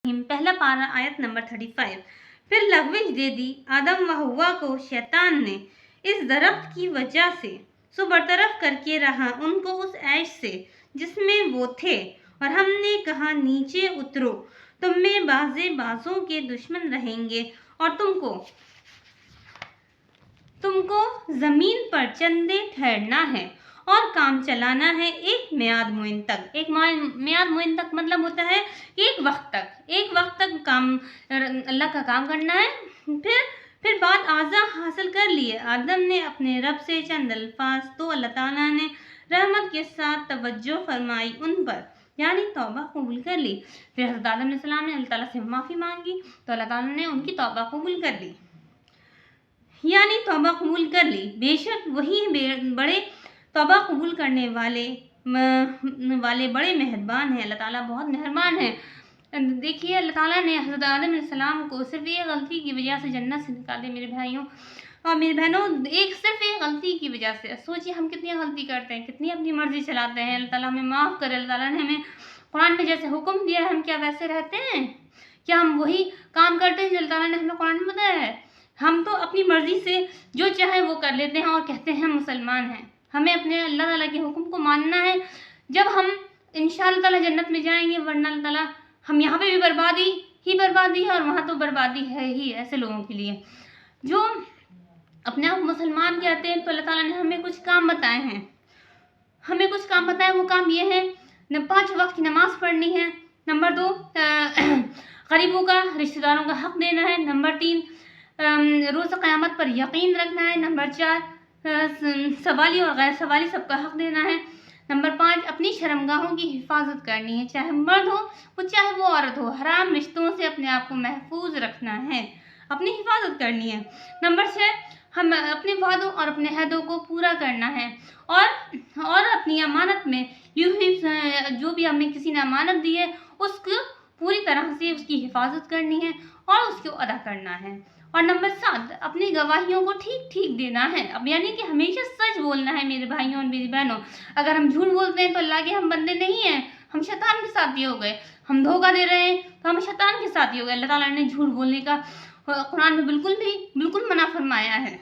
پہلا پارہ آیت نمبر 35۔ پھر لغوش دے دی آدم و حوا کو شیطان نے اس درخت کی وجہ سے، سو برطرف کر کے رہا ان کو اس عیش سے جس میں وہ تھے، اور ہم نے کہا نیچے اترو، تم میں بعضے بعضوں کے دشمن رہیں گے، اور تم کو زمین پر چندے ٹھہرنا ہے اور کام چلانا ہے ایک میعاد معین تک۔ ایک میعاد معین تک مطلب ہوتا ہے ایک وقت تک کام، اللہ کا کام کرنا ہے۔ پھر بعد اعضاء حاصل کر لیے آدم نے اپنے رب سے چند الفاظ، تو اللہ تعالیٰ نے رحمت کے ساتھ توجہ فرمائی ان پر، یعنی توبہ قبول کر لی۔ پھر حضرت آدم علیہ السلام نے اللہ تعالیٰ سے معافی مانگی تو اللہ تعالیٰ نے ان کی توبہ قبول کر لی، یعنی توبہ قبول کر لی۔ بے شک وہی بڑے توبہ قبول کرنے والے بڑے مہربان ہیں۔ اللہ تعالیٰ بہت مہربان ہے۔ دیکھیے اللہ تعالیٰ نے حضرت آدم علیہ السلام کو صرف ایک غلطی کی وجہ سے جنت سے نکال دیا میرے بھائیوں اور میری بہنوں، صرف ایک غلطی کی وجہ سے۔ سوچیے ہم کتنی غلطی کرتے ہیں، کتنی اپنی مرضی چلاتے ہیں۔ اللہ تعالیٰ ہمیں معاف کرے۔ اللہ تعالیٰ نے ہمیں قرآن میں جیسے حکم دیا ہے ہم کیا ویسے رہتے ہیں؟ کیا ہم وہی کام کرتے ہیں جو اللہ تعالیٰ نے ہمیں قرآن میں بتایا ہے؟ ہم تو اپنی مرضی سے جو چاہے وہ کر لیتے ہیں اور کہتے ہیں ہم مسلمان ہیں۔ ہمیں اپنے اللہ تعالیٰ کے حکم کو ماننا ہے، جب ہم انشاءاللہ تعالیٰ جنت میں جائیں گے، ورنہ اللہ تعالیٰ ہم یہاں پہ بھی بربادی ہے اور وہاں تو بربادی ہے ہی ایسے لوگوں کے لیے جو اپنے آپ مسلمان کہتے ہیں۔ تو اللہ تعالیٰ نے ہمیں کچھ کام بتائے ہیں، وہ کام یہ ہے 5 وقت کی نماز پڑھنی ہے، نمبر 2 غریبوں کا، رشتہ داروں کا حق دینا ہے، نمبر 3 روز قیامت پر یقین رکھنا ہے، نمبر 4 سوالی اور غیر سوالی سب کا حق دینا ہے، نمبر 5 اپنی شرمگاہوں کی حفاظت کرنی ہے، چاہے مرد ہو چاہے وہ عورت ہو، حرام رشتوں سے اپنے آپ کو محفوظ رکھنا ہے، اپنی حفاظت کرنی ہے، نمبر 6 ہم اپنے وعدوں اور اپنے عہدوں کو پورا کرنا ہے، اور اپنی امانت میں جو بھی ہمیں کسی نے امانت دی ہے اس کو پوری طرح سے اس کی حفاظت کرنی ہے اور اس کو ادا کرنا ہے، اور نمبر 7 اپنی گواہیوں کو ٹھیک دینا ہے۔ اب یعنی کہ ہمیشہ سچ بولنا ہے میرے بھائیوں اور میری بہنوں۔ اگر ہم جھوٹ بولتے ہیں تو اللہ کے ہم بندے نہیں ہیں، ہم شیطان کے ساتھی ہو گئے۔ ہم دھوکہ دے رہے ہیں تو ہم شیطان کے ساتھی ہو گئے۔ اللہ تعالیٰ نے جھوٹ بولنے کا قرآن میں بالکل منع فرمایا ہے۔